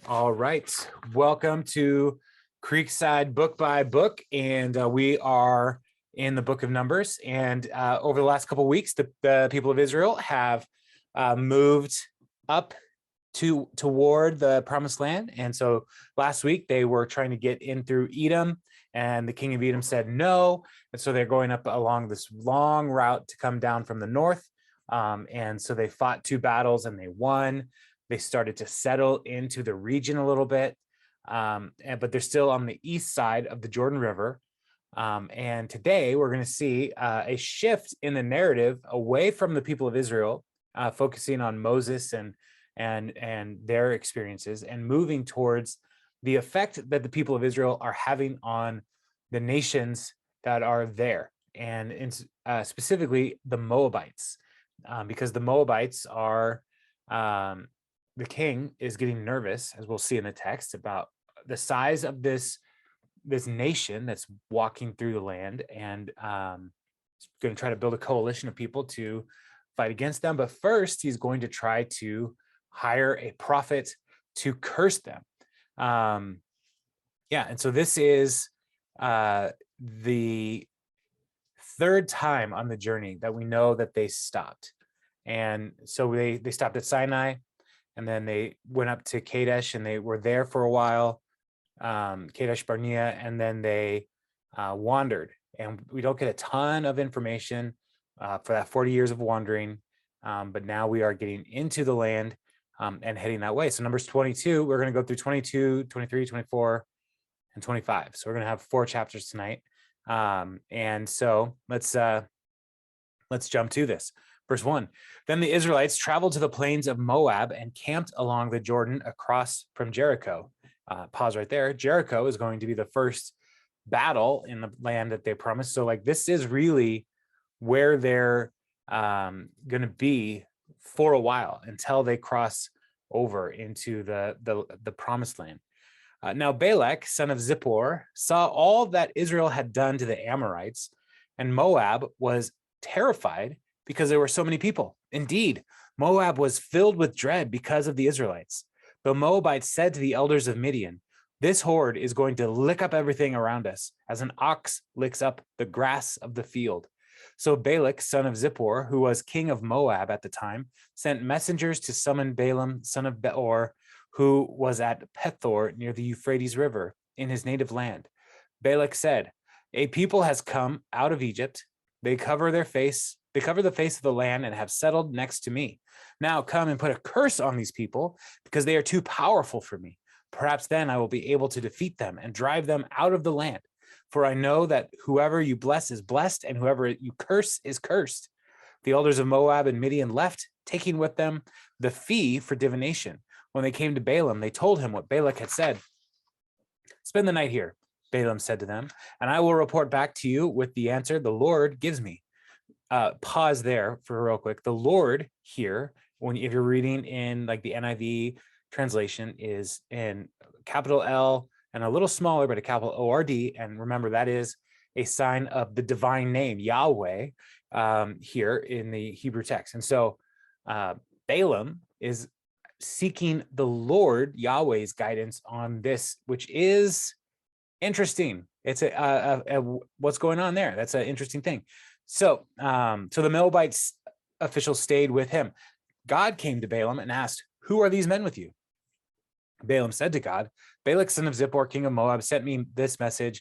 All right. Welcome to Creekside Book by Book. And we are in the Book of Numbers. And over the last couple of weeks, the people of Israel have moved up toward the promised land. And so last week they were trying to get in through Edom, and the king of Edom said no. And so they're going up along this long route to come down from the north. And so they fought two battles and they won. They started to settle into the region a little bit, but they're still on the east side of the Jordan River. And today we're going to see a shift in the narrative away from the people of Israel, focusing on Moses and their experiences, and moving towards the effect that the people of Israel are having on the nations that are there, and specifically the Moabites, because the Moabites are the king is getting nervous, as we'll see in the text, about the size of this nation that's walking through the land, and going to try to build a coalition of people to fight against them. But first, he's going to try to hire a prophet to curse them. And so this is the third time on the journey that we know that they stopped. And so they stopped at Sinai, and then they went up to Kadesh, and they were there for a while, Kadesh Barnea, and then they wandered. And we don't get a ton of information for that 40 years of wandering, but now we are getting into the land and heading that way. So Numbers 22, we're going to go through 22, 23, 24, and 25. So we're going to have 4 chapters tonight. And so let's jump to this. Verse 1, then the Israelites traveled to the plains of Moab and camped along the Jordan across from Jericho. Pause right there. Jericho is going to be the first battle in the land that they promised. So this is really where they're going to be for a while until they cross over into the promised land. Now Balak, son of Zippor, saw all that Israel had done to the Amorites, and Moab was terrified because there were so many people. Indeed, Moab was filled with dread because of the Israelites. The Moabites said to the elders of Midian, "This horde is going to lick up everything around us, as an ox licks up the grass of the field." So Balak, son of Zippor, who was king of Moab at the time, sent messengers to summon Balaam, son of Beor, who was at Pethor near the Euphrates River in his native land. Balak said, "A people has come out of Egypt. They cover the face of the land and have settled next to me. Now come and put a curse on these people, because they are too powerful for me. Perhaps then I will be able to defeat them and drive them out of the land. For I know that whoever you bless is blessed, and whoever you curse is cursed." The elders of Moab and Midian left, taking with them the fee for divination. When they came to Balaam, they told him what Balak had said. "Spend the night here," Balaam said to them, "and I will report back to you with the answer the Lord gives me." Pause there for real quick. The Lord here, if you're reading in the NIV translation, is in capital L and a little smaller, but a capital O-R-D. And remember, that is a sign of the divine name, Yahweh, here in the Hebrew text. And so Balaam is seeking the Lord, Yahweh's guidance on this, which is interesting. It's what's going on there. That's an interesting thing. So the Moabites officials stayed with him. God came to Balaam and asked, "Who are these men with you?" Balaam said to God, "Balak, son of Zippor, king of Moab, sent me this message.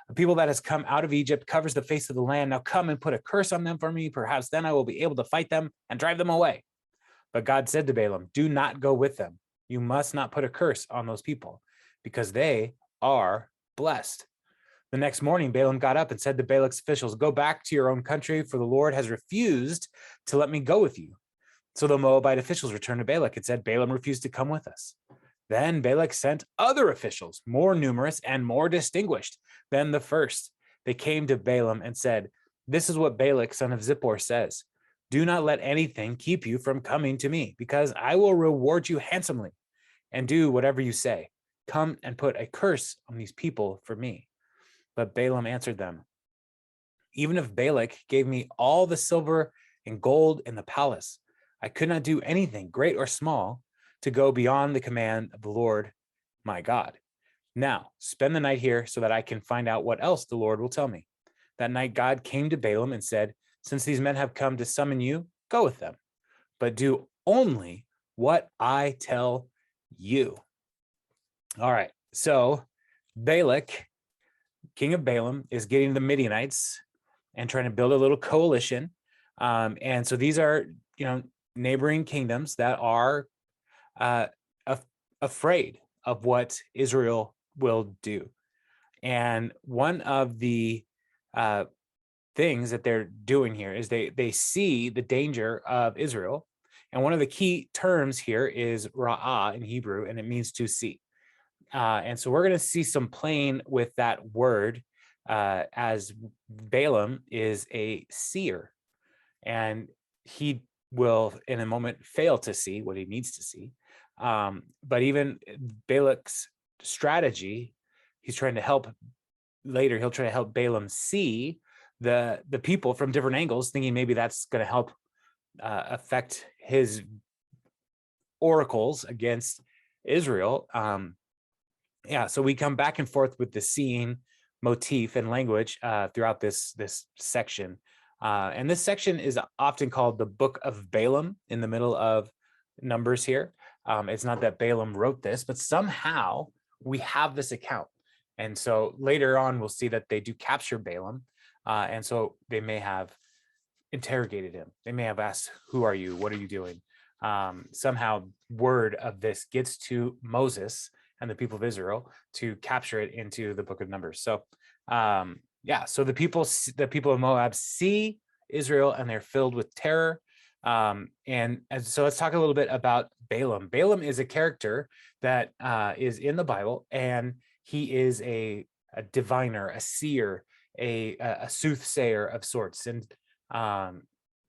A people that has come out of Egypt covers the face of the land. Now come and put a curse on them for me. Perhaps then I will be able to fight them and drive them away." But God said to Balaam, "Do not go with them. You must not put a curse on those people, because they are blessed." The next morning, Balaam got up and said to Balak's officials, "Go back to your own country, for the Lord has refused to let me go with you." So the Moabite officials returned to Balak and said, "Balaam refused to come with us." Then Balak sent other officials, more numerous and more distinguished than the first. They came to Balaam and said, "This is what Balak, son of Zippor, says. Do not let anything keep you from coming to me, because I will reward you handsomely and do whatever you say. Come and put a curse on these people for me." But Balaam answered them, "Even if Balak gave me all the silver and gold in the palace, I could not do anything, great or small, to go beyond the command of the Lord my God. Now spend the night here so that I can find out what else the Lord will tell me. That night God came to Balaam and said, since these men have come to summon you, go with them, but do only what I tell you. All right, so Balak, king of Balaam, is getting the Midianites and trying to build a little coalition. And so these are, neighboring kingdoms that are afraid of what Israel will do. And one of the things that they're doing here is they see the danger of Israel. And one of the key terms here is ra'ah in Hebrew, and it means to see. And so we're going to see some playing with that word as Balaam is a seer. And he will, in a moment, fail to see what he needs to see. But even Balak's strategy, he's trying to help. Later, he'll try to help Balaam see the people from different angles, thinking maybe that's going to help affect his oracles against Israel. So we come back and forth with the seeing motif and language throughout this section. And this section is often called the Book of Balaam in the middle of Numbers here. It's not that Balaam wrote this, but somehow we have this account. And so later on, we'll see that they do capture Balaam. And so they may have interrogated him. They may have asked, who are you? What are you doing? Somehow word of this gets to Moses and the people of Israel to capture it into the book of Numbers. So so the people of Moab see Israel and they're filled with terror. And so let's talk a little bit about Balaam. Balaam is a character that is in the Bible, and he is a diviner, a seer, a soothsayer of sorts. And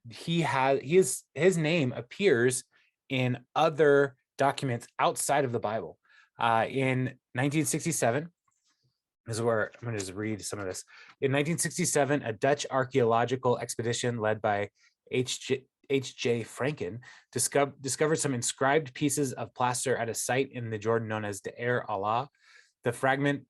his name appears in other documents outside of the Bible. In 1967, this is where I'm going to just read some of this. In 1967, a Dutch archaeological expedition led by H.J. Franken discovered some inscribed pieces of plaster at a site in the Jordan known as Deir Allah. The fragments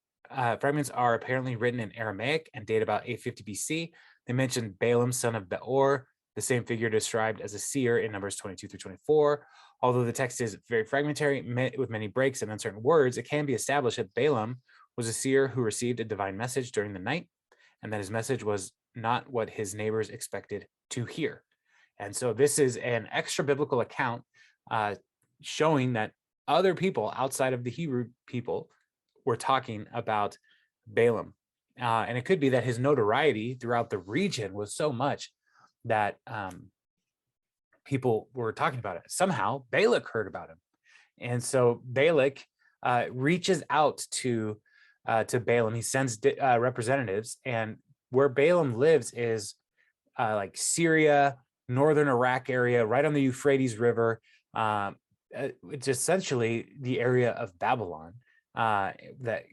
are apparently written in Aramaic and date about 850 BC. They mention Balaam, son of Beor, the same figure described as a seer in Numbers 22 through 24. Although the text is very fragmentary with many breaks and uncertain words, it can be established that Balaam was a seer who received a divine message during the night, and that his message was not what his neighbors expected to hear. And so this is an extra biblical account showing that other people outside of the Hebrew people were talking about Balaam. And it could be that his notoriety throughout the region was so much that people were talking about it. Somehow Balak heard about him. And so Balak reaches out to Balaam. He sends representatives, and where Balaam lives is like Syria, northern Iraq area, right on the Euphrates River. It's essentially the area of Babylon. That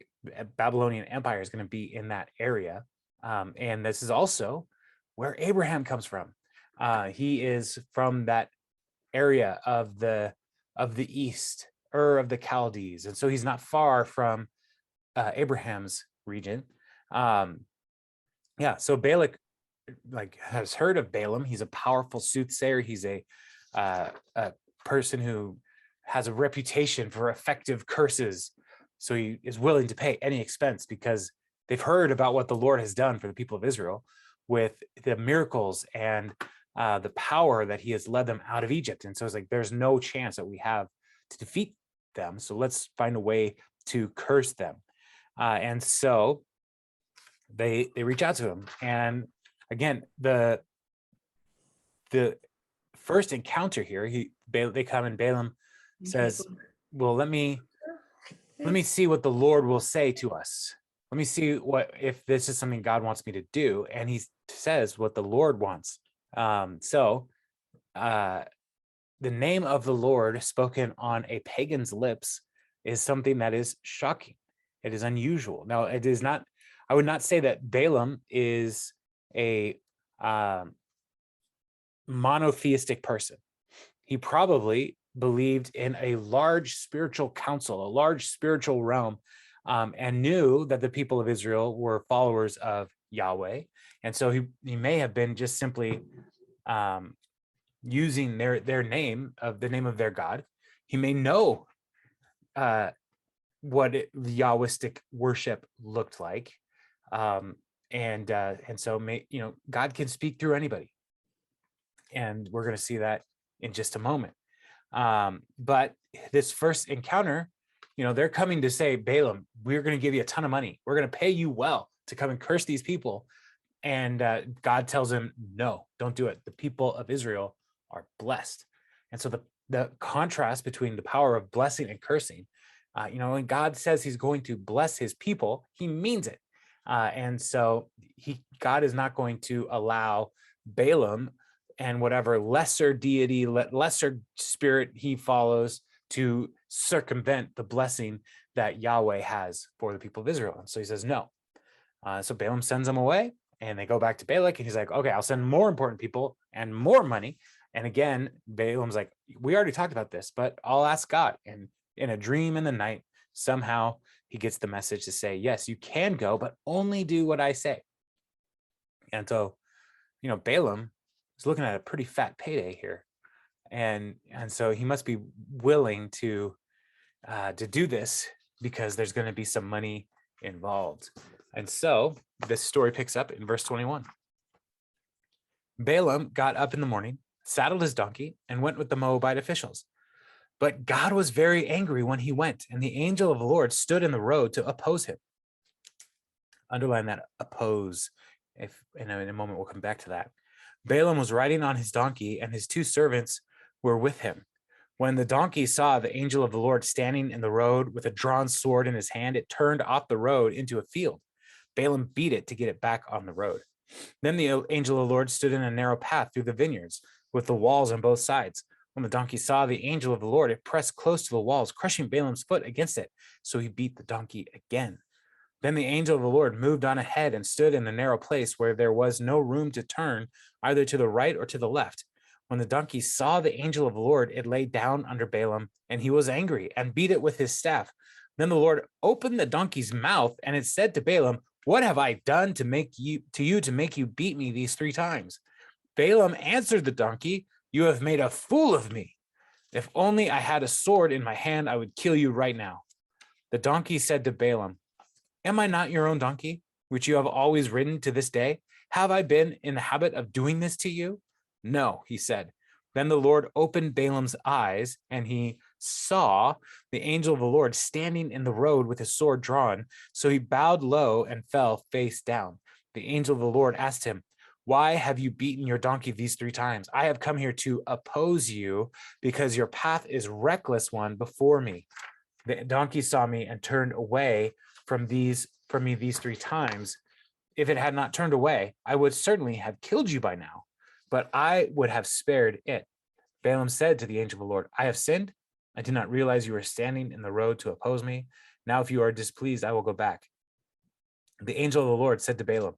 Babylonian Empire is going to be in that area. And this is also where Abraham comes from. He is from that area of the east, of the Chaldees, and so he's not far from Abraham's region. So Balak has heard of Balaam. He's a powerful soothsayer. He's a person who has a reputation for effective curses. So he is willing to pay any expense because they've heard about what the Lord has done for the people of Israel with the miracles and the power that he has led them out of Egypt. And so it's like, there's no chance that we have to defeat them. So let's find a way to curse them. And so they reach out to him. And again, the first encounter here, they come and Balaam says, well, let me see what the Lord will say to us. Let me see if this is something God wants me to do. And he says what the Lord wants. The name of the Lord spoken on a pagan's lips is something that is shocking. It is unusual. Now, it is not, I would not say that Balaam is a monotheistic person. He probably believed in a large spiritual council, a large spiritual realm, and knew that the people of Israel were followers of Yahweh. And so he may have been just simply using their name, of the name of their God. He may know what the Yahwistic worship looked like. And so God can speak through anybody. And we're going to see that in just a moment. But this first encounter, they're coming to say, Balaam, we're going to give you a ton of money. We're going to pay you well to come and curse these people. And God tells him, no, don't do it. The people of Israel are blessed. And so the contrast between the power of blessing and cursing, when God says he's going to bless his people, he means it. And so God is not going to allow Balaam and whatever lesser deity, lesser spirit he follows to circumvent the blessing that Yahweh has for the people of Israel. And so he says, no. So Balaam sends them away, and they go back to Balak, and he's like, okay, I'll send more important people and more money. And again, Balaam's like, we already talked about this, but I'll ask God. And in a dream in the night, somehow he gets the message to say, yes, you can go, but only do what I say. And so, Balaam is looking at a pretty fat payday here. And so he must be willing to do this because there's going to be some money involved. And so this story picks up in verse 21. Balaam got up in the morning, saddled his donkey, and went with the Moabite officials. But God was very angry when he went, and the angel of the Lord stood in the road to oppose him. Underline that, oppose. If in a moment we'll come back to that. Balaam was riding on his donkey, and his two servants were with him. When the donkey saw the angel of the Lord standing in the road with a drawn sword in his hand, it turned off the road into a field. Balaam beat it to get it back on the road. Then the angel of the Lord stood in a narrow path through the vineyards, with the walls on both sides. When the donkey saw the angel of the Lord, it pressed close to the walls, crushing Balaam's foot against it. So he beat the donkey again. Then the angel of the Lord moved on ahead and stood in a narrow place where there was no room to turn, either to the right or to the left. When the donkey saw the angel of the Lord, it lay down under Balaam, and he was angry and beat it with his staff. Then the Lord opened the donkey's mouth, and it said to Balaam, "What have I done to make you beat me these 3 times?" Balaam answered the donkey, "You have made a fool of me. If only I had a sword in my hand, I would kill you right now." The donkey said to Balaam, "Am I not your own donkey, which you have always ridden to this day? Have I been in the habit of doing this to you?" "No," he said. Then the Lord opened Balaam's eyes, and he saw the angel of the Lord standing in the road with his sword drawn. So he bowed low and fell face down. The angel of the Lord asked him, "Why have you beaten your donkey these 3 times? I have come here to oppose you because your path is reckless one before me. The donkey saw me and turned away from me these 3 times. If it had not turned away, I would certainly have killed you by now, but I would have spared it." Balaam said to the angel of the Lord, "I have sinned. I did not realize you were standing in the road to oppose me. Now, if you are displeased, I will go back." The angel of the Lord said to Balaam,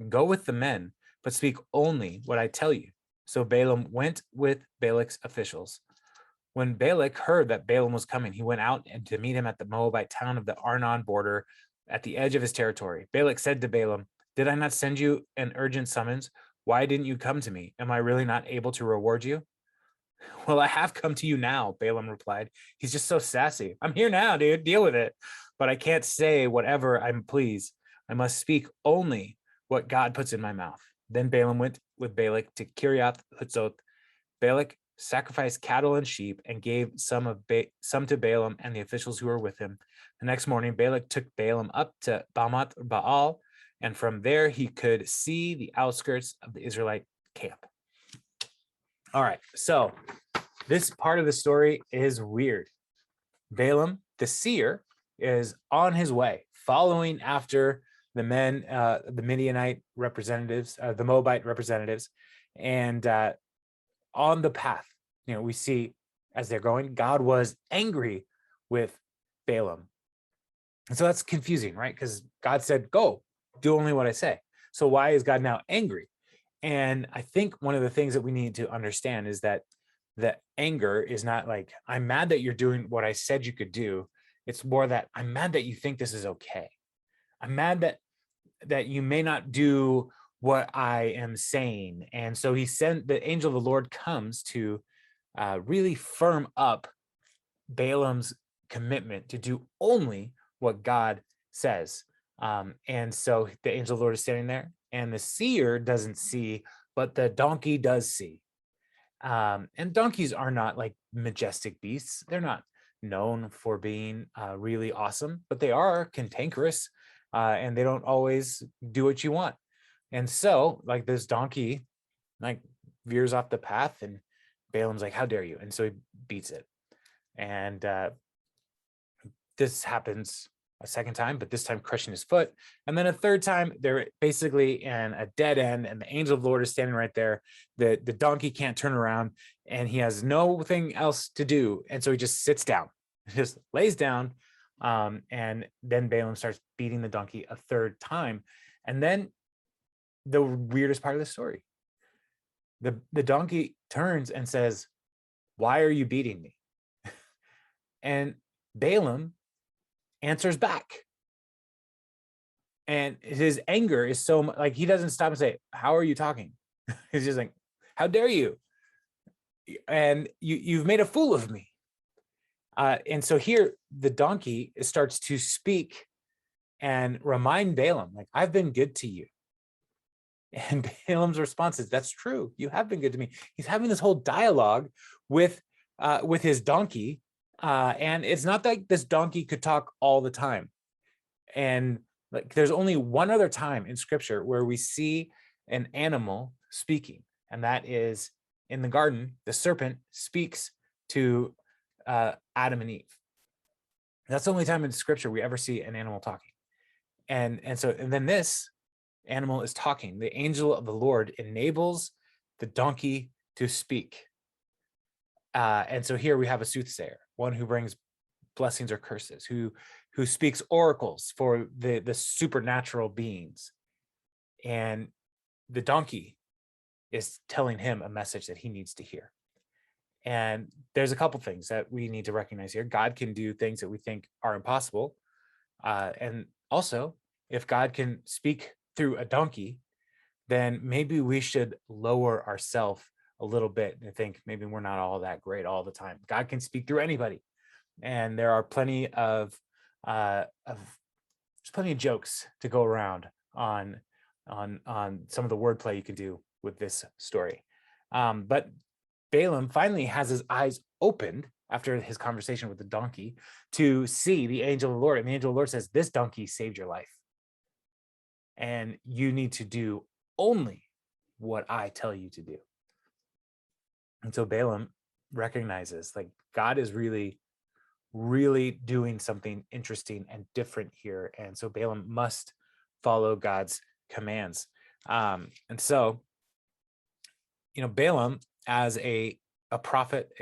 "Go with the men, but speak only what I tell you." So Balaam went with Balak's officials. When Balak heard that Balaam was coming, he went out and to meet him at the Moabite town of the Arnon border at the edge of his territory. Balak said to Balaam, "Did I not send you an urgent summons? Why didn't you come to me? Am I really not able to reward you?" "Well, I have come to you now," Balaam replied. He's just so sassy. "I'm here now, dude. Deal with it. But I can't say whatever I'm pleased. I must speak only what God puts in my mouth." Then Balaam went with Balak to Kiriath Hutzot. Balak sacrificed cattle and sheep and gave some to Balaam and the officials who were with him. The next morning, Balak took Balaam up to Bamath Baal, and from there he could see the outskirts of the Israelite camp. All right, so this part of the story is weird. Balaam the Seer is on his way, following after the men, the Midianite representatives, the Moabite representatives, and on the path, we see as they're going, God was angry with Balaam. And so that's confusing, right? Because God said, "Go, do only what I say." So why is God now angry? And I think one of the things that we need to understand is that the anger is not like, I'm mad that you're doing what I said you could do. It's more that I'm mad that you think this is okay. I'm mad that you may not do what I am saying. And so he sent, the angel of the Lord comes to really firm up Balaam's commitment to do only what God says. And so the angel of the Lord is standing there, and the seer doesn't see, but the donkey does see. And donkeys are not like majestic beasts. They're not known for being really awesome, but they are cantankerous, and they don't always do what you want. And so, like, this donkey, like, veers off the path, and Balaam's like, "How dare you?" And so he beats it. And this happens a second time, but this time crushing his foot. And then a third time, they're basically in a dead end, and the angel of the Lord is standing right there. The donkey can't turn around, and he has nothing else to do. And so he just sits down, just lays down. And then Balaam starts beating the donkey a third time. And then the weirdest part of the story, the donkey turns and says, "Why are you beating me?" And Balaam answers back. And his anger is so much, like, he doesn't stop and say, "How are you talking?" He's just like, "How dare you? And you've made a fool of me." And so here the donkey starts to speak and remind Balaam, like, "I've been good to you." And Balaam's response is, "That's true. You have been good to me." He's having this whole dialogue with his donkey. And it's not like this donkey could talk all the time. And like, there's only one other time in scripture where we see an animal speaking, and that is in the garden. The serpent speaks to Adam and Eve. That's the only time in scripture we ever see an animal talking. And then this animal is talking. The angel of the Lord enables the donkey to speak. And so here we have a soothsayer, one who brings blessings or curses, who speaks oracles for the supernatural beings. And the donkey is telling him a message that he needs to hear. And there's a couple things that we need to recognize here. God can do things that we think are impossible. And also, if God can speak through a donkey, then maybe we should lower ourselves a little bit and think maybe we're not all that great all the time. God can speak through anybody. And there are plenty of there's plenty of jokes to go around on some of the wordplay you can do with this story. But Balaam finally has his eyes opened after his conversation with the donkey to see the angel of the Lord. And the angel of the Lord says, "This donkey saved your life. And you need to do only what I tell you to do." And so Balaam recognizes, like, God is really, really doing something interesting and different here. And so Balaam must follow God's commands. And so, Balaam, as a prophet,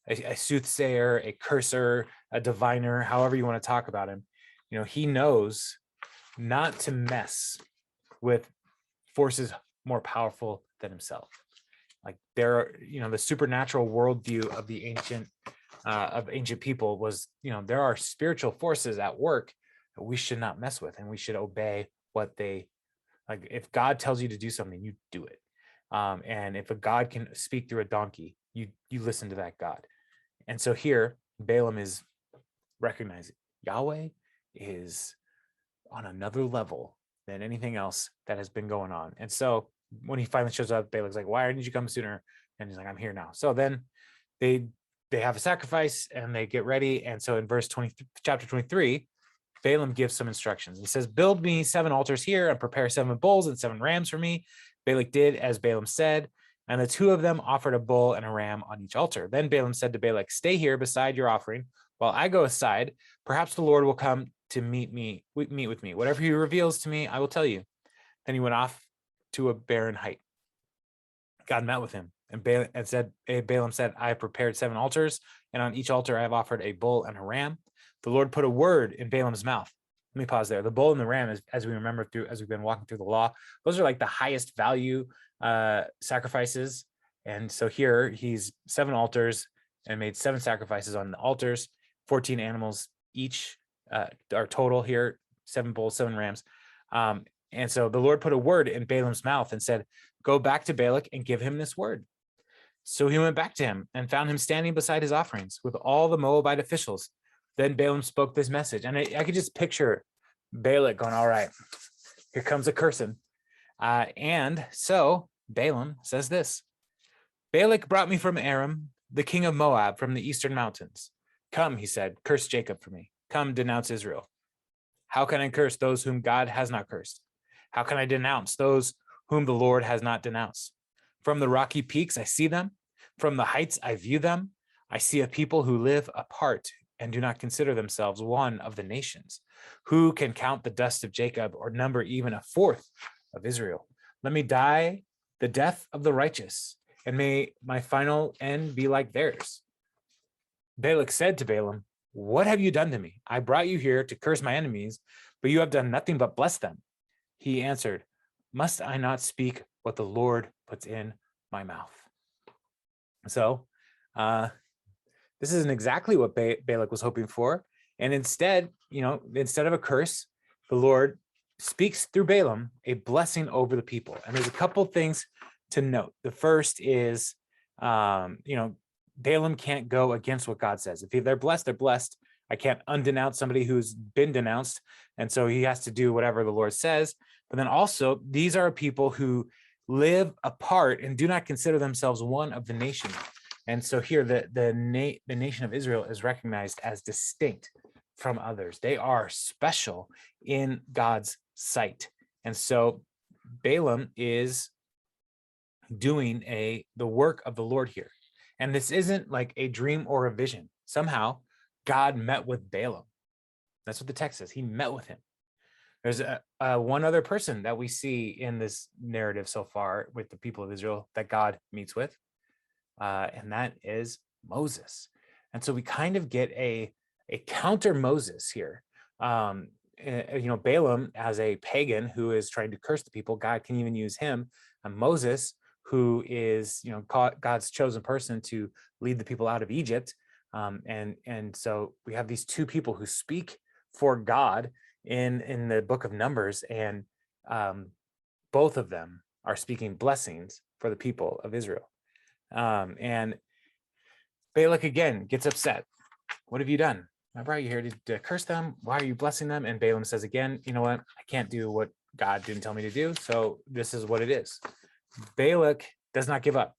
a soothsayer, a curser, a diviner, however you want to talk about him, he knows not to mess with forces more powerful than himself. Like, there are, the supernatural worldview of the ancient people was, there are spiritual forces at work that we should not mess with, and we should obey what they, like, if God tells you to do something, you do it. And if a God can speak through a donkey, you listen to that God. And so here Balaam is recognizing Yahweh is on another level than anything else that has been going on. And so when he finally shows up, Balaam's like, "Why didn't you come sooner?" And he's like, "I'm here now." So then they have a sacrifice and they get ready. And so in chapter 23, Balaam gives some instructions. He says, "Build me 7 altars here and prepare 7 bulls and 7 rams for me." Balak did as Balaam said, and the 2 of them offered a bull and a ram on each altar. Then Balaam said to Balak, "Stay here beside your offering while I go aside. Perhaps the Lord will come to meet with me. Whatever he reveals to me, I will tell you." Then he went off to a barren height. God met with him, and Balaam said, "I have prepared 7 altars, and on each altar I have offered a bull and a ram." The Lord put a word in Balaam's mouth. Let me pause there. The bull and the ram, as we remember as we've been walking through the law, those are like the highest value sacrifices. And so here he's 7 altars and made 7 sacrifices on the altars, 14 animals each are total here, 7 bulls, 7 rams. And so the Lord put a word in Balaam's mouth and said, go back to Balak and give him this word. So he went back to him and found him standing beside his offerings with all the Moabite officials. Then Balaam spoke this message. And I could just picture Balak going, all right, here comes a cursing. And so Balaam says this, Balak brought me from Aram, the king of Moab, from the eastern mountains. Come, he said, curse Jacob for me. Come, denounce Israel. How can I curse those whom God has not cursed? How can I denounce those whom the Lord has not denounced? From the rocky peaks, I see them. From the heights, I view them. I see a people who live apart and do not consider themselves one of the nations. Who can count the dust of Jacob or number even a fourth of Israel? Let me die the death of the righteous, and may my final end be like theirs. Balak said to Balaam, what have you done to me? I brought you here to curse my enemies, but you have done nothing but bless them. He answered, must I not speak what the Lord puts in my mouth? So this isn't exactly what Balak was hoping for. And instead, instead of a curse, the Lord speaks through Balaam a blessing over the people. And there's a couple things to note. The first is, Balaam can't go against what God says. If they're blessed, they're blessed. I can't undenounce somebody who's been denounced. And so he has to do whatever the Lord says. But then also, these are people who live apart and do not consider themselves one of the nation. And so here, the nation of Israel is recognized as distinct from others. They are special in God's sight. And so Balaam is doing the work of the Lord here. And this isn't like a dream or a vision. Somehow God met with Balaam. That's what the text says. He met with him. There's one other person that we see in this narrative so far with the people of Israel that God meets with, and that is Moses. And so we kind of get a counter Moses here. Balaam, as a pagan who is trying to curse the people, God can even use him. And Moses, who is God's chosen person to lead the people out of Egypt. And so we have these two people who speak for God in the book of Numbers, and both of them are speaking blessings for the people of Israel. And Balak again gets upset. What have you done? I brought you here to curse them. Why are you blessing them? And Balaam says again, you know what? I can't do what God didn't tell me to do. So this is what it is. Balak does not give up.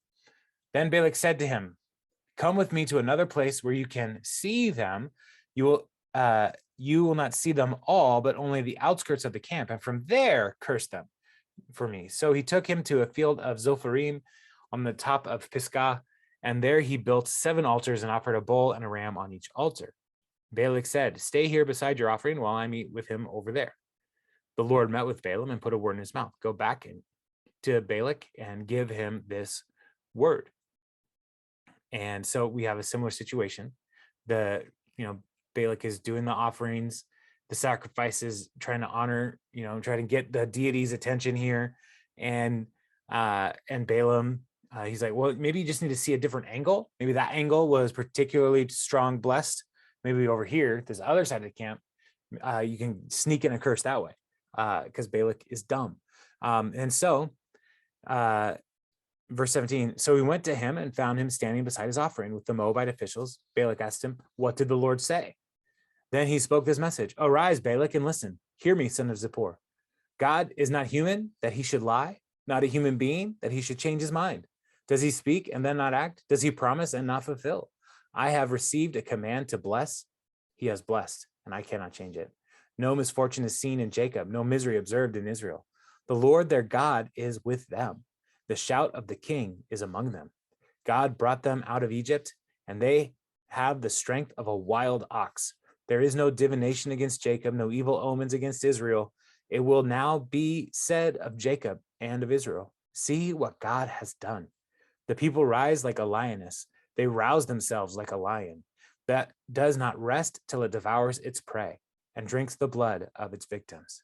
Then Balak said to him, come with me to another place where you can see them. You will not see them all, but only the outskirts of the camp. And from there, curse them for me. So he took him to a field of Zopharim on the top of Pisgah. And there he built 7 altars and offered a bull and a ram on each altar. Balak said, stay here beside your offering while I meet with him over there. The Lord met with Balaam and put a word in his mouth. Go back to Balak and give him this word. And so we have a similar situation. Balak is doing the offerings, the sacrifices, trying to honor, trying to get the deity's attention here. And Balaam, he's like, well, maybe you just need to see a different angle. Maybe that angle was particularly strong, blessed. Maybe over here, this other side of the camp, you can sneak in a curse that way, because Balak is dumb. And so, verse 17, so we went to him and found him standing beside his offering with the Moabite officials. Balak asked him, what did the Lord say? Then he spoke this message, arise, Balak, and listen. Hear me, son of Zippor. God is not human that he should lie, not a human being that he should change his mind. Does he speak and then not act? Does he promise and not fulfill? I have received a command to bless. He has blessed, and I cannot change it. No misfortune is seen in Jacob, no misery observed in Israel. The Lord their God is with them. The shout of the king is among them. God brought them out of Egypt, and they have the strength of a wild ox. There is no divination against Jacob, no evil omens against Israel. It will now be said of Jacob and of Israel, see what God has done. The people rise like a lioness. They rouse themselves like a lion that does not rest till it devours its prey and drinks the blood of its victims.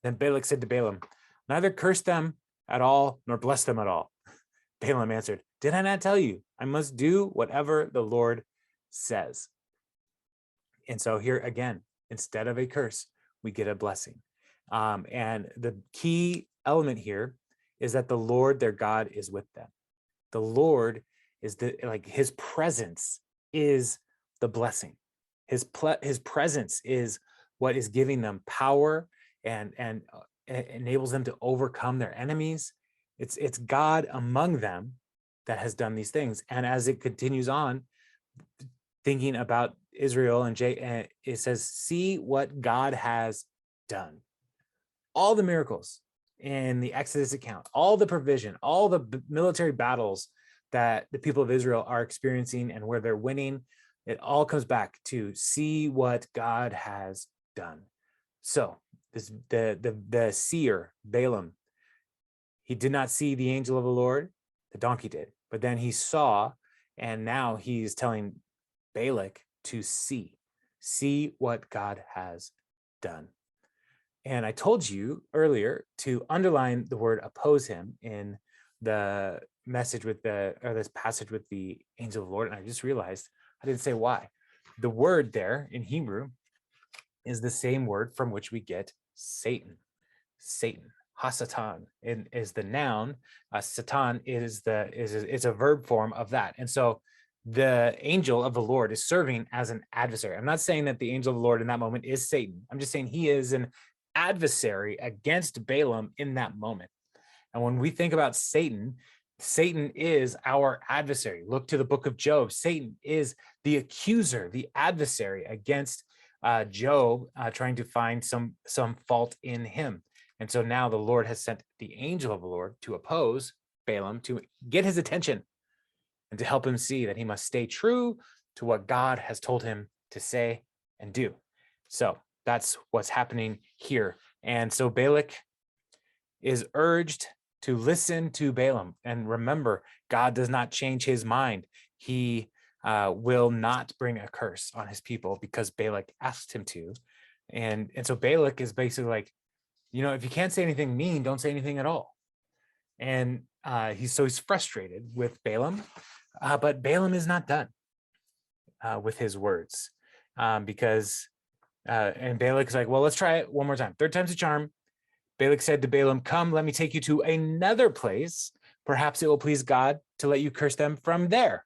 Then Balak said to Balaam, neither curse them at all, nor bless them at all. Balaam answered, did I not tell you? I must do whatever the Lord says. And so here again, instead of a curse, we get a blessing. And the key element here is that the Lord, their God, is with them. The Lord is his presence is the blessing. His presence is what is giving them power and enables them to overcome their enemies. It's God among them that has done these things. And as it continues on, thinking about Israel and it says, see what God has done. All the miracles in the Exodus account, all the provision, all the military battles that the people of Israel are experiencing and where they're winning, it all comes back to see what God has done. So the seer, Balaam, he did not see the angel of the Lord, the donkey did, but then he saw, and now he's telling Balak to see what God has done. And I told you earlier to underline the word oppose him in the message with this passage with the angel of the Lord. And I just realized I didn't say why. The word there in Hebrew is the same word from which we get Satan. Satan, Hasatan, is the noun. Satan is a verb form of that. And so the angel of the Lord is serving as an adversary. I'm not saying that the angel of the Lord in that moment is Satan. I'm just saying he is an adversary against Balaam in that moment. And when we think about Satan, Satan is our adversary. Look to the book of Job. Satan is the accuser, the adversary against Job, trying to find some fault in him. And so now the Lord has sent the angel of the Lord to oppose Balaam, to get his attention and to help him see that he must stay true to what God has told him to say and do. So that's what's happening here. And so Balak is urged to listen to Balaam. And remember, God does not change his mind. He will not bring a curse on his people because Balak asked him to. And so Balak is basically like, if you can't say anything mean, don't say anything at all. And he's frustrated with Balaam, but Balaam is not done with his words because and Balak is like, well, let's try it one more time. Third time's a charm. Balak said to Balaam, come, let me take you to another place. Perhaps it will please God to let you curse them from there.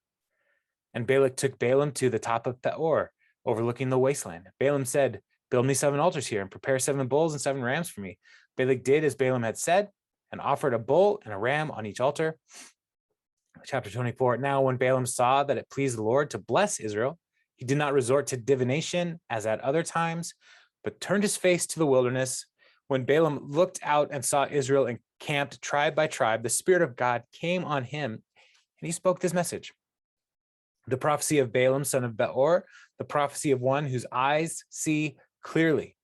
And Balak took Balaam to the top of Peor, overlooking the wasteland. Balaam said, build me 7 altars here and prepare 7 bulls and 7 rams for me. Balak did as Balaam had said and offered a bull and a ram on each altar. Chapter 24. Now, when Balaam saw that it pleased the Lord to bless Israel, he did not resort to divination as at other times, but turned his face to the wilderness. When Balaam looked out and saw Israel encamped tribe by tribe, the Spirit of God came on him, and he spoke this message. The prophecy of Balaam, son of Beor, the prophecy of one whose eyes see clearly,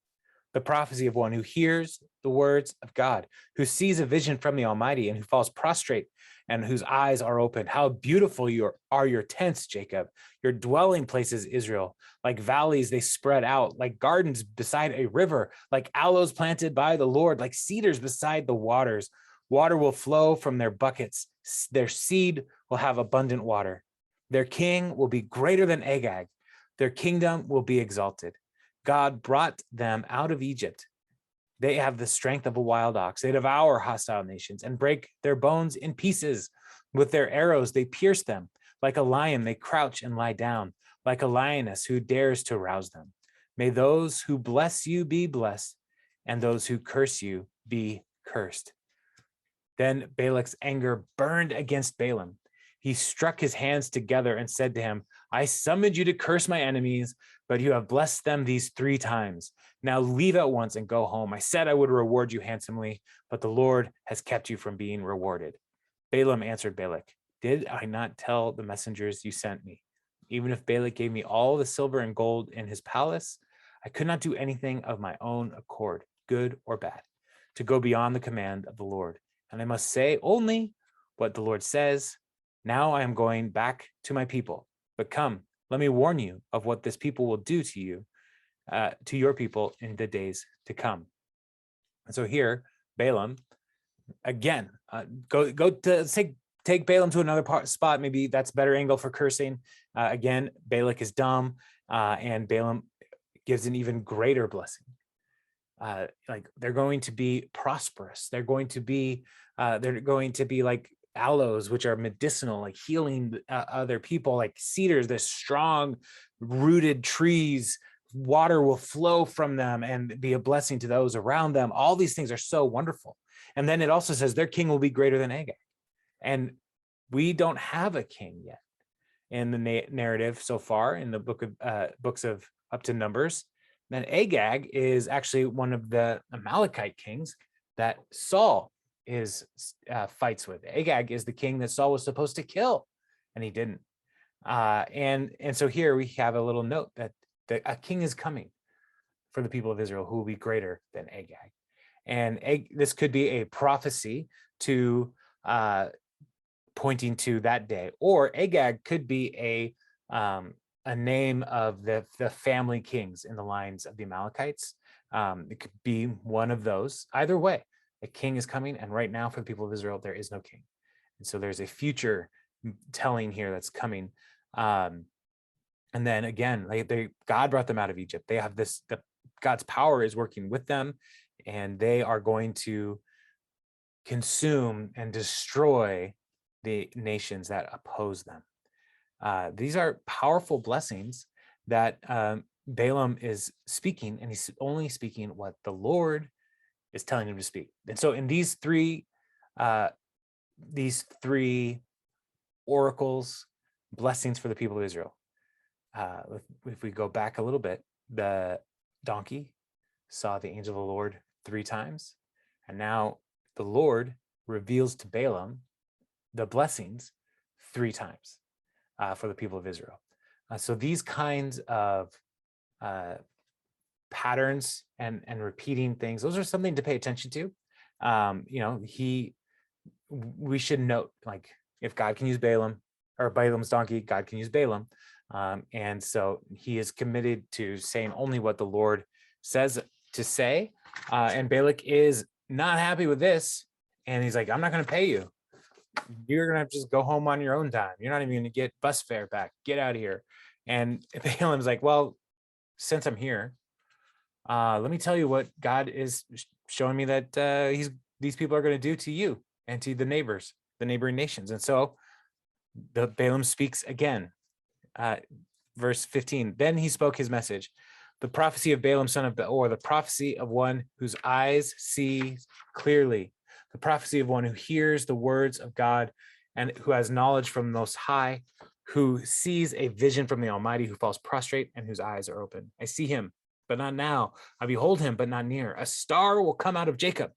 the prophecy of one who hears the words of God, who sees a vision from the Almighty, and who falls prostrate, and whose eyes are opened. How beautiful are your tents, Jacob, your dwelling places, Israel. Like valleys, they spread out, like gardens beside a river, like aloes planted by the Lord, like cedars beside the waters. Water will flow from their buckets. Their seed will have abundant water. Their king will be greater than Agag. Their kingdom will be exalted. God brought them out of Egypt. They have the strength of a wild ox. They devour hostile nations and break their bones in pieces. With their arrows, they pierce them. Like a lion, they crouch and lie down. Like a lioness who dares to rouse them. May those who bless you be blessed, and those who curse you be cursed. Then Balak's anger burned against Balaam. He struck his hands together and said to him, I summoned you to curse my enemies, but you have blessed them these 3 times. Now leave at once and go home. I said I would reward you handsomely, but the Lord has kept you from being rewarded. Balaam answered Balak, did I not tell the messengers you sent me? Even if Balak gave me all the silver and gold in his palace, I could not do anything of my own accord, good or bad, to go beyond the command of the Lord. And I must say only what the Lord says. Now I am going back to my people. But come, let me warn you of what this people will do to you, to your people in the days to come. And so here, Balaam, again, take take Balaam to another spot. Maybe that's a better angle for cursing. Again, Balak is dumb, and Balaam gives an even greater blessing. Like they're going to be prosperous. They're going to be like aloes, which are medicinal, like healing other people, like cedars, they're strong rooted trees. Water will flow from them and be a blessing to those around them. All these things are so wonderful. And then it also says their king will be greater than Agag. And we don't have a king yet in the narrative so far in the books of up to Numbers. Then Agag is actually one of the Amalekite kings that Saul fights with. Agag is the king that Saul was supposed to kill, and he didn't. And so here we have a little note that a king is coming for the people of Israel who will be greater than Agag. And this could be a prophecy to pointing to that day, or Agag could be a name of the family kings in the lines of the Amalekites. It could be one of those. Either way, a king is coming, and right now for the people of Israel, there is no king. And so there's a future telling here that's coming. And then again, God brought them out of Egypt. They have God's power is working with them, and they are going to consume and destroy the nations that oppose them. These are powerful blessings that Balaam is speaking, and he's only speaking what the Lord is telling him to speak. And so in these three oracles, blessings for the people of Israel, if we go back a little bit, the donkey saw the angel of the Lord 3 times, and now the Lord reveals to Balaam the blessings 3 times for the people of Israel. So these kinds of patterns and repeating things, those are something to pay attention to. We should note, like, if God can use Balaam or Balaam's donkey, God can use Balaam. And so he is committed to saying only what the Lord says to say. And Balak is not happy with this. And he's like, I'm not going to pay you. You're going to have to just go home on your own time. You're not even going to get bus fare back. Get out of here. And Balaam's like, well, since I'm here, let me tell you what God is showing me that these people are going to do to you and to the neighboring nations. And so the Balaam speaks again. Verse 15, then he spoke his message, the prophecy of Balaam, son of Beor, the prophecy of one whose eyes see clearly, the prophecy of one who hears the words of God and who has knowledge from the Most High, who sees a vision from the Almighty, who falls prostrate and whose eyes are open. I see him, but not now. I behold him, but not near. A star will come out of Jacob.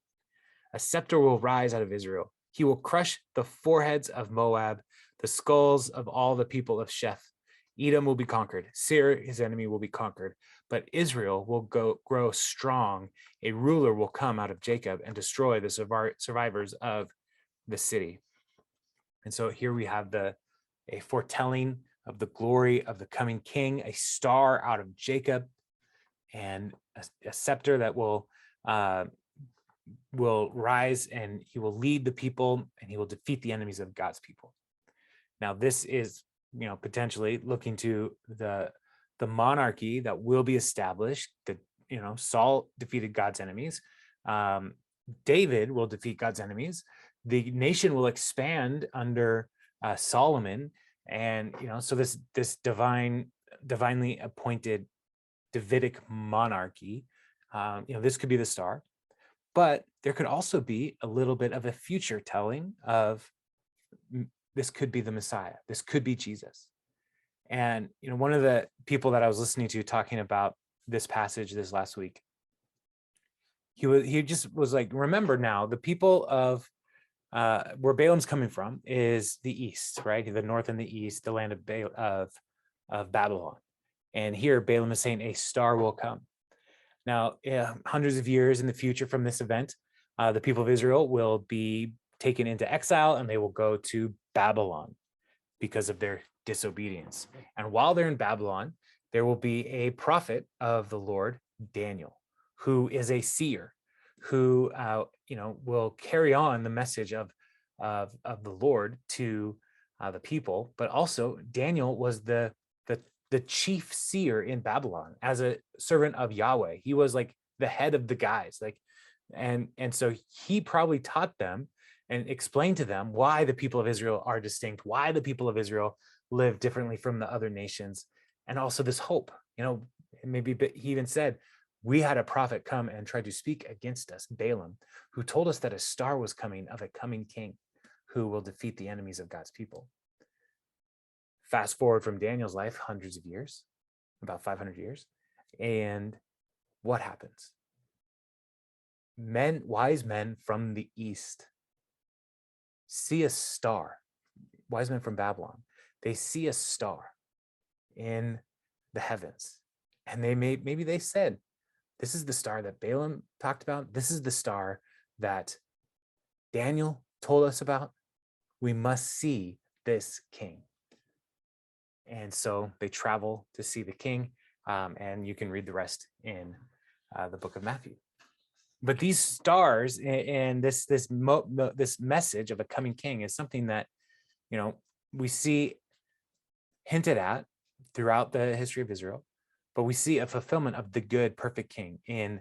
A scepter will rise out of Israel. He will crush the foreheads of Moab, the skulls of all the people of Sheth. Edom will be conquered. Seir, his enemy, will be conquered. But Israel will grow strong. A ruler will come out of Jacob and destroy the survivors of the city. And so here we have a foretelling of the glory of the coming king, a star out of Jacob, and a scepter that will rise, and he will lead the people, and he will defeat the enemies of God's people. Now, this is, potentially looking to the monarchy that will be established. That, Saul defeated God's enemies. David will defeat God's enemies. The nation will expand under Solomon, and so this divinely appointed Davidic monarchy, this could be the star, but there could also be a little bit of a future telling of this could be the Messiah. This could be Jesus. And, one of the people that I was listening to talking about this passage this last week, he just was like, remember now, the people of where Balaam's coming from is the east, right? The north and the east, the land of Babylon. And here Balaam is saying a star will come. Now, hundreds of years in the future from this event, the people of Israel will be taken into exile, and they will go to Babylon because of their disobedience. And while they're in Babylon, there will be a prophet of the Lord, Daniel, who is a seer, who will carry on the message of of the Lord to the people, but also Daniel was the chief seer in Babylon as a servant of Yahweh. He was like the head of the guys, like, and so he probably taught them and explained to them why the people of Israel are distinct, why the people of Israel live differently from the other nations, and also this hope. Maybe he even said, we had a prophet come and try to speak against us, Balaam, who told us that a star was coming of a coming king who will defeat the enemies of God's people. Fast forward from Daniel's life, hundreds of years, about 500 years. And what happens? Wise men from the east see a star. Wise men from Babylon, they see a star in the heavens. And maybe they said, this is the star that Balaam talked about. This is the star that Daniel told us about. We must see this king. And so they travel to see the king, and you can read the rest in the book of Matthew. But these stars and this message of a coming king is something that, we see hinted at throughout the history of Israel, but we see a fulfillment of the good, perfect king in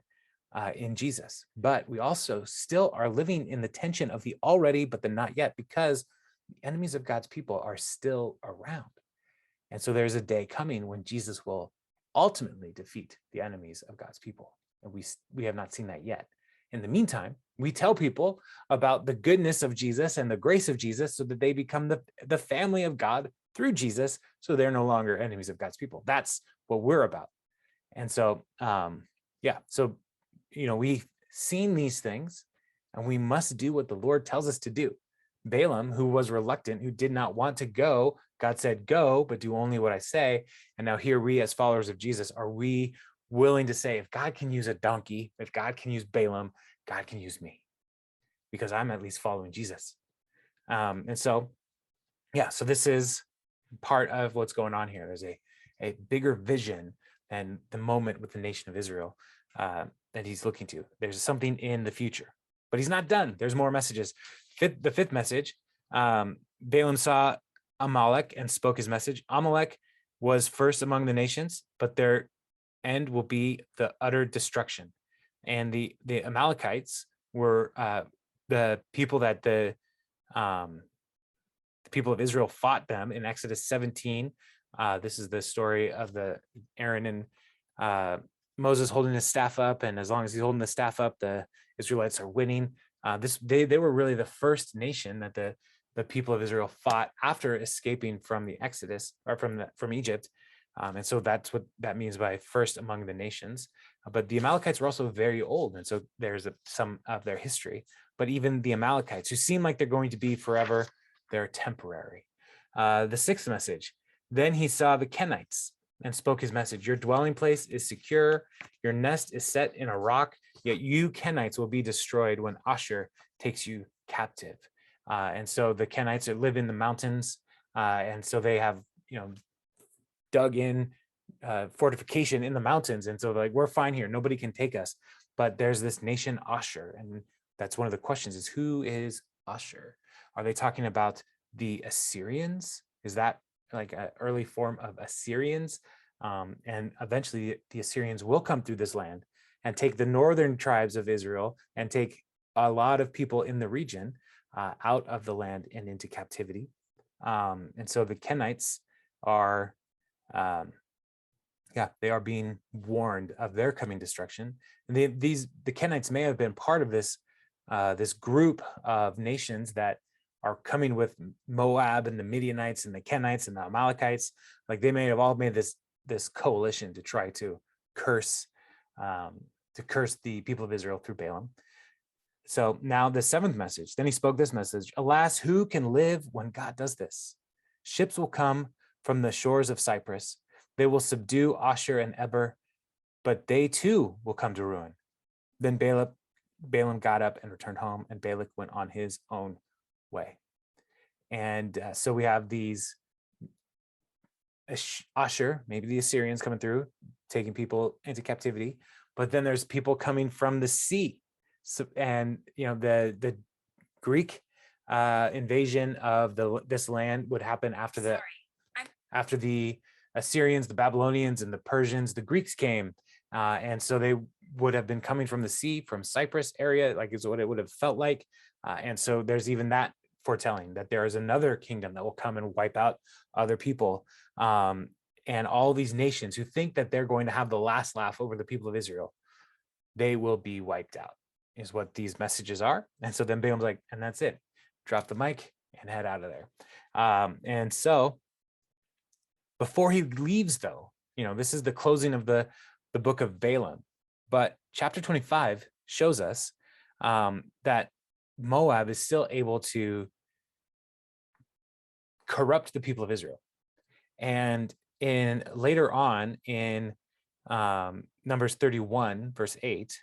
Jesus. But we also still are living in the tension of the already, but the not yet, because the enemies of God's people are still around. And so there's a day coming when Jesus will ultimately defeat the enemies of God's people. And we have not seen that yet. In the meantime, we tell people about the goodness of Jesus and the grace of Jesus so that they become the family of God through Jesus, so they're no longer enemies of God's people. That's what we're about. And so, we've seen these things, and we must do what the Lord tells us to do. Balaam, who was reluctant, who did not want to go, God said, go, but do only what I say. And now here we, as followers of Jesus, are we willing to say, if God can use a donkey, if God can use Balaam, God can use me, because I'm at least following Jesus. So this is part of what's going on here. There's a bigger vision than the moment with the nation of Israel that he's looking to. There's something in the future, but he's not done. There's more messages. The fifth message, Balaam saw Amalek and spoke his message. Amalek was first among the nations, but their end will be the utter destruction. And the Amalekites were the people that the people of Israel fought them in Exodus 17. This is the story of Aaron and Moses holding his staff up, and as long as he's holding the staff up, the Israelites are winning. They were really the first nation that the people of Israel fought after escaping from the Exodus, or from Egypt. And so that's what that means by first among the nations. But the Amalekites were also very old, and so there's some of their history. But even the Amalekites, who seem like they're going to be forever, they're temporary. The sixth message, then he saw the Kenites and spoke his message. Your dwelling place is secure. Your nest is set in a rock. Yet you Kenites will be destroyed when Ashur takes you captive. And so the Kenites live in the mountains. And so they have, dug in fortification in the mountains. And so we're fine here. Nobody can take us. But there's this nation Ashur. And that's one of the questions is, who is Ashur? Are they talking about the Assyrians? Is that like an early form of Assyrians? And eventually the Assyrians will come through this land and take the northern tribes of Israel and take a lot of people in the region out of the land and into captivity. And so the Kenites are, they are being warned of their coming destruction. And the Kenites may have been part of this group of nations that are coming with Moab and the Midianites and the Kenites and the Amalekites. Like they may have all made this coalition to try to curse the people of Israel through Balaam. So now the seventh message, then he spoke this message: alas, who can live when God does this? Ships will come from the shores of Cyprus. They will subdue Ashur and Eber, but they too will come to ruin. Then Balaam got up and returned home, and Balak went on his own way. And so we have these Ashur, maybe the Assyrians coming through, taking people into captivity, but then there's people coming from the sea. So, and the Greek invasion of this land would happen after the Assyrians, the Babylonians, and the Persians. The Greeks came, and so they would have been coming from the sea, from Cyprus area, like is what it would have felt like. And so there's even that foretelling that there is another kingdom that will come and wipe out other people. And all these nations who think that they're going to have the last laugh over the people of Israel, they will be wiped out, is what these messages are. And so then Balaam's like, and that's it. Drop the mic and head out of there. And so before he leaves, though, this is the closing of the book of Balaam. But chapter 25 shows us that Moab is still able to corrupt the people of Israel. And later on in Numbers 31, verse 8,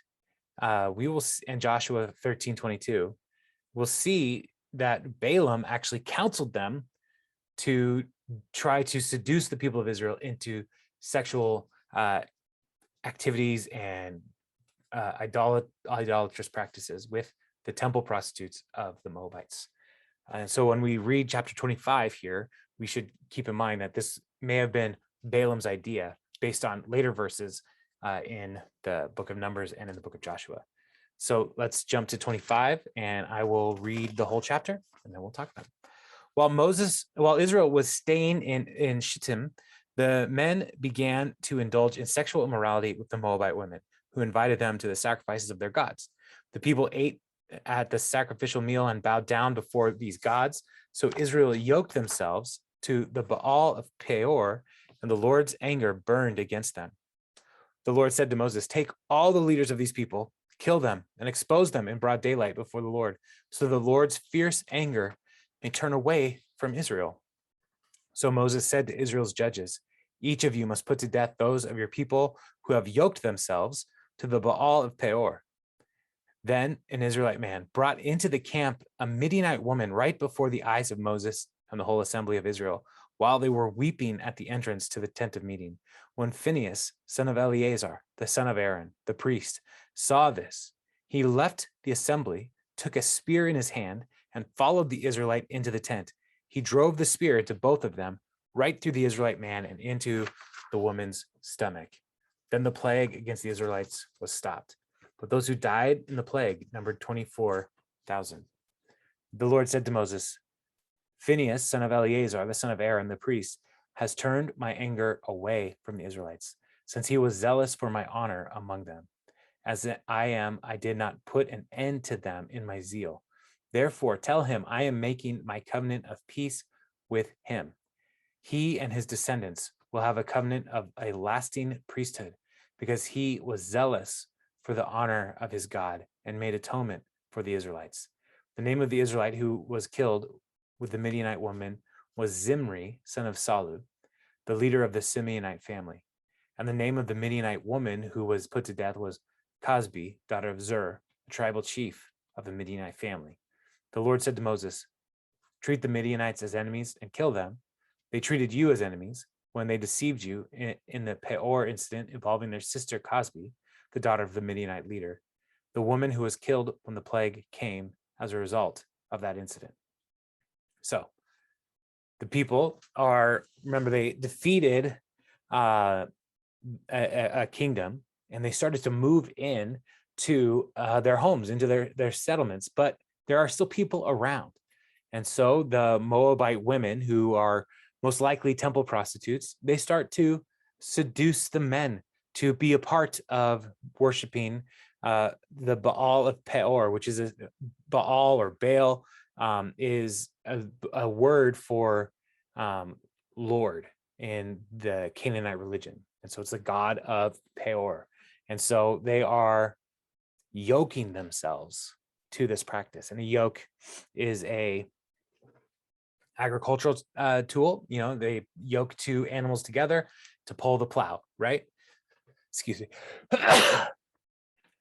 we will, and Joshua 13:22, we'll see that Balaam actually counseled them to try to seduce the people of Israel into sexual activities and idolatrous practices with the temple prostitutes of the Moabites. And so when we read chapter 25 here, we should keep in mind that this may have been Balaam's idea based on later verses in the book of Numbers and in the book of Joshua. So let's jump to 25, and I will read the whole chapter, and then we'll talk about it. While Israel was staying in Shittim, the men began to indulge in sexual immorality with the Moabite women, who invited them to the sacrifices of their gods. The people ate at the sacrificial meal and bowed down before these gods. So Israel yoked themselves to the Baal of Peor, and the Lord's anger burned against them. The Lord said to Moses, "Take all the leaders of these people, kill them, and expose them in broad daylight before the Lord, so the Lord's fierce anger may turn away from Israel." So Moses said to Israel's judges, "Each of you must put to death those of your people who have yoked themselves to the Baal of Peor." Then an Israelite man brought into the camp a Midianite woman right before the eyes of Moses and the whole assembly of Israel, while they were weeping at the entrance to the tent of meeting. When Phinehas, son of Eleazar, the son of Aaron, the priest, saw this, he left the assembly, took a spear in his hand, and followed the Israelite into the tent. He drove the spear into both of them, right through the Israelite man and into the woman's stomach. Then the plague against the Israelites was stopped. But those who died in the plague numbered 24,000. The Lord said to Moses, "Phinehas, son of Eleazar, the son of Aaron, the priest, has turned my anger away from the Israelites, since he was zealous for my honor among them. As I did not put an end to them in my zeal. Therefore, tell him I am making my covenant of peace with him. He and his descendants will have a covenant of a lasting priesthood, because he was zealous for the honor of his God and made atonement for the Israelites." The name of the Israelite who was killed with the Midianite woman was Zimri, son of Salu, the leader of the Simeonite family. And the name of the Midianite woman who was put to death was Cosbi, daughter of Zur, the tribal chief of the Midianite family. The Lord said to Moses, "Treat the Midianites as enemies and kill them. They treated you as enemies when they deceived you in the Peor incident involving their sister Cosbi, the daughter of the Midianite leader, the woman who was killed when the plague came as a result of that incident." So the people remember, they defeated a kingdom, and they started to move in to their homes, into their settlements, but there are still people around. And so the Moabite women, who are most likely temple prostitutes, they start to seduce the men to be a part of worshiping the Baal of Peor, which is Baal or Baal, is a word for Lord in the Canaanite religion. And so it's the god of Peor. And so they are yoking themselves to this practice. And a yoke is a agricultural tool. They yoke two animals together to pull the plow, right? Excuse me.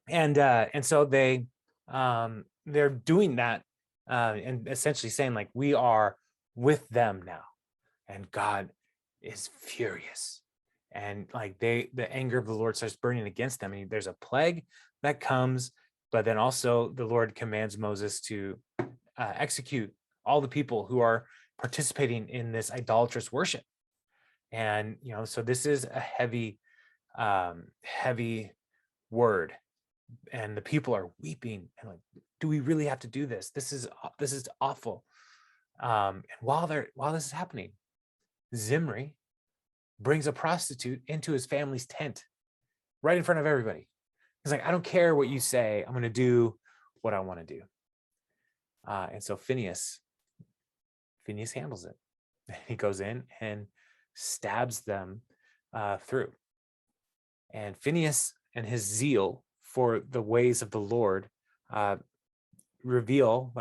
And so they're doing that and essentially saying, like, we are with them now, and God is furious, and like the anger of the Lord starts burning against them. And there's a plague that comes, but then also the Lord commands Moses to execute all the people who are participating in this idolatrous worship. And, so this is a heavy, heavy word, and the people are weeping and like, do we really have to do this? This is awful. And while this is happening, Zimri brings a prostitute into his family's tent right in front of everybody. He's like, I don't care what you say. I'm going to do what I want to do. And so Phineas handles it. He goes in and stabs them through. And Phineas and his zeal for the ways of the Lord reveal,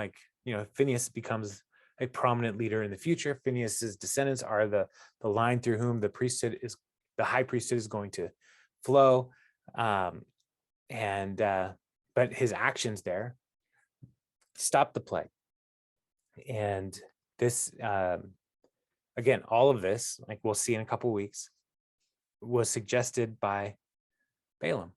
Phineas becomes a prominent leader in the future. Phineas's descendants are the line through whom the high priesthood is going to flow. But his actions there stop the plague. And this, again, all of this, like we'll see in a couple of weeks, was suggested by Balaam.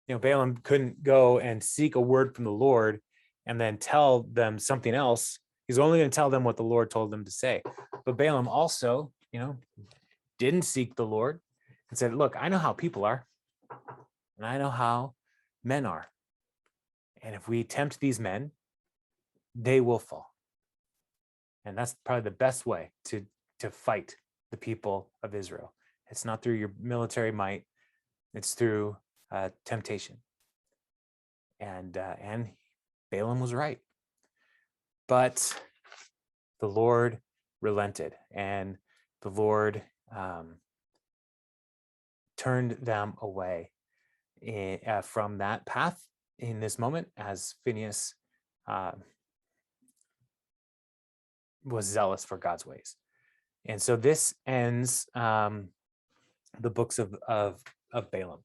Balaam couldn't go and seek a word from the Lord and then tell them something else. He's only going to tell them what the Lord told them to say. But Balaam also, didn't seek the Lord and said, look, I know how people are, and I know how men are. And if we tempt these men, they will fall. And that's probably the best way to fight the people of Israel. It's not through your military might. It's through temptation. And Balaam was right. But the Lord relented, and the Lord turned them away from that path in this moment, as Phineas was zealous for God's ways. And so this ends the books of Balaam,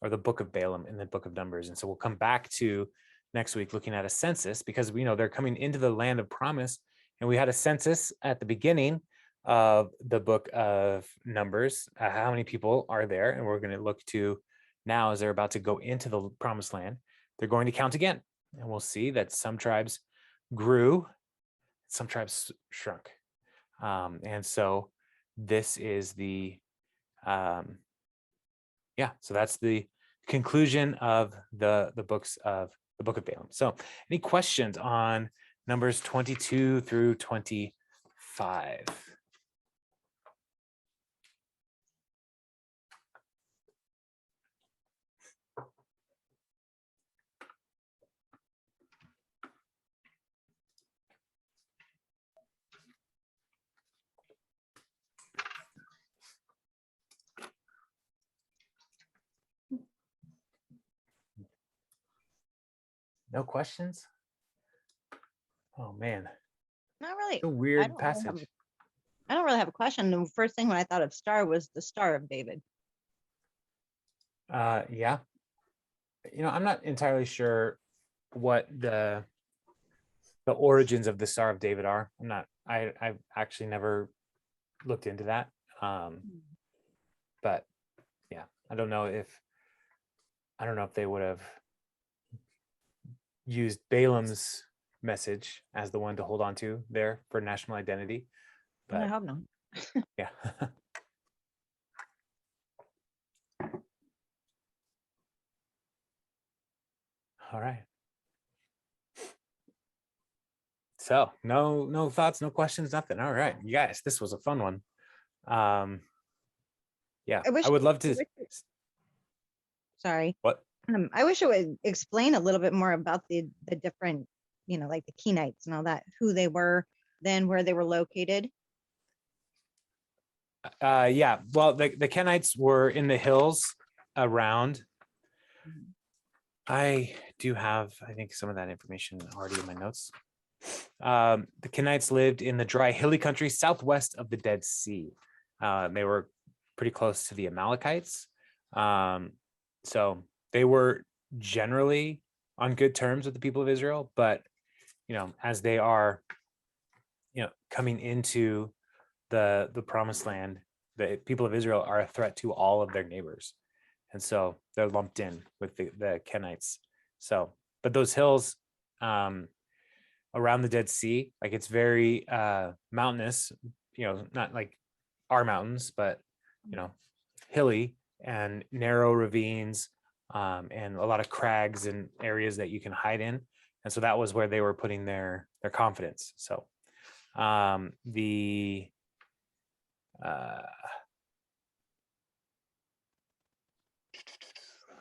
or the book of Balaam in the book of Numbers. And so we'll come back to next week looking at a census, because we know they're coming into the land of promise. And we had a census at the beginning of the book of Numbers. How many people are there? And we're going to look to now, as they're about to go into the promised land, they're going to count again. And we'll see that some tribes grew, some tribes shrunk. And so this is so that's the conclusion of the book of Balaam. So any questions on Numbers 22 through 25? No questions? Oh man. Not really. It's a weird passage. I don't really have a question. The first thing when I thought of star was the Star of David. Yeah. I'm not entirely sure what the origins of the Star of David are. I've actually never looked into that. But yeah, I don't know if they would have used Balaam's message as the one to hold on to there for national identity. But I hope not. Yeah. All right. So no thoughts, no questions, nothing. All right, you guys, this was a fun one. Yeah, I would love to. Sorry. What? I wish it would explain a little bit more about the different, like the Kenites and all that, who they were, then where they were located. Yeah, well, the Kenites were in the hills around. I do have, I think, some of that information already in my notes. The Kenites lived in the dry, hilly country southwest of the Dead Sea. They were pretty close to the Amalekites. So they were generally on good terms with the people of Israel, but, as they are, coming into the promised land, the people of Israel are a threat to all of their neighbors. And so they're lumped in with the Kenites. So, but those hills around the Dead Sea. Like it's very mountainous, not like our mountains, but hilly and narrow ravines, and a lot of crags and areas that you can hide in. And so that was where they were putting their confidence. So the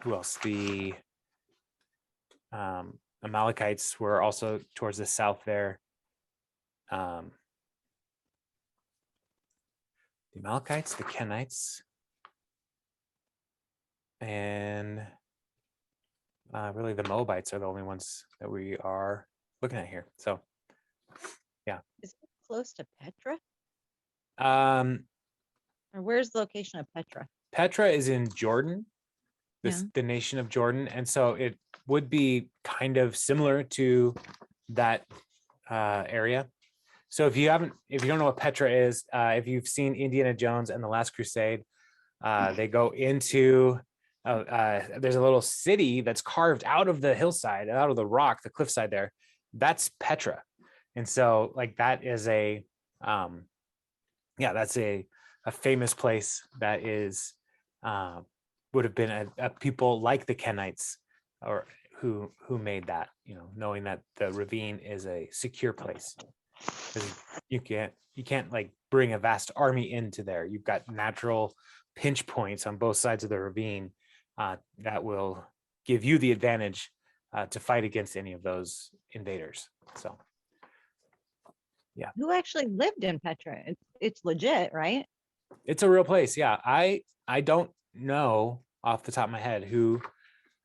who else? The Amalekites were also towards the south there. The Amalekites, the Kenites, and really the Moabites are the only ones that we are looking at here. So, yeah. Is it close to Petra? Um, Or where's the location of Petra? Petra is in Jordan, Yeah. the nation of Jordan, and so it would be kind of similar to that area. So if you don't know what Petra is, if you've seen Indiana Jones and the Last Crusade, they go into there's a little city that's carved out of the hillside, out of the rock, the cliffside there. That's Petra. And so like that is that's a famous place that is would have been a people like the Kenites or who made that, knowing that the ravine is a secure place. You can't like bring a vast army into there. You've got natural pinch points on both sides of the ravine that will give you the advantage to fight against any of those invaders. So, yeah. Who actually lived in Petra? It's legit, right? It's a real place. Yeah. I don't know off the top of my head who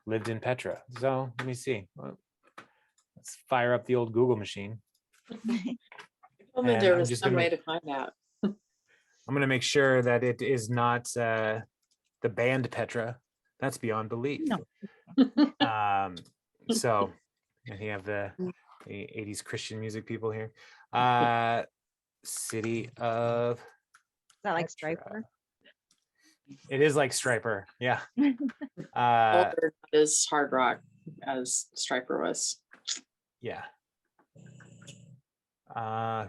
lived in Petra. So let me see. Let's fire up the old Google machine. Told me And there I'm was just some gonna- way to find out. I'm going to make sure that it is not the band Petra. That's beyond belief. No. So, and you have the 80s Christian music people here. City of Is that like Petra. Striper? It is like Striper. Yeah. Older is hard rock as Striper was. Yeah.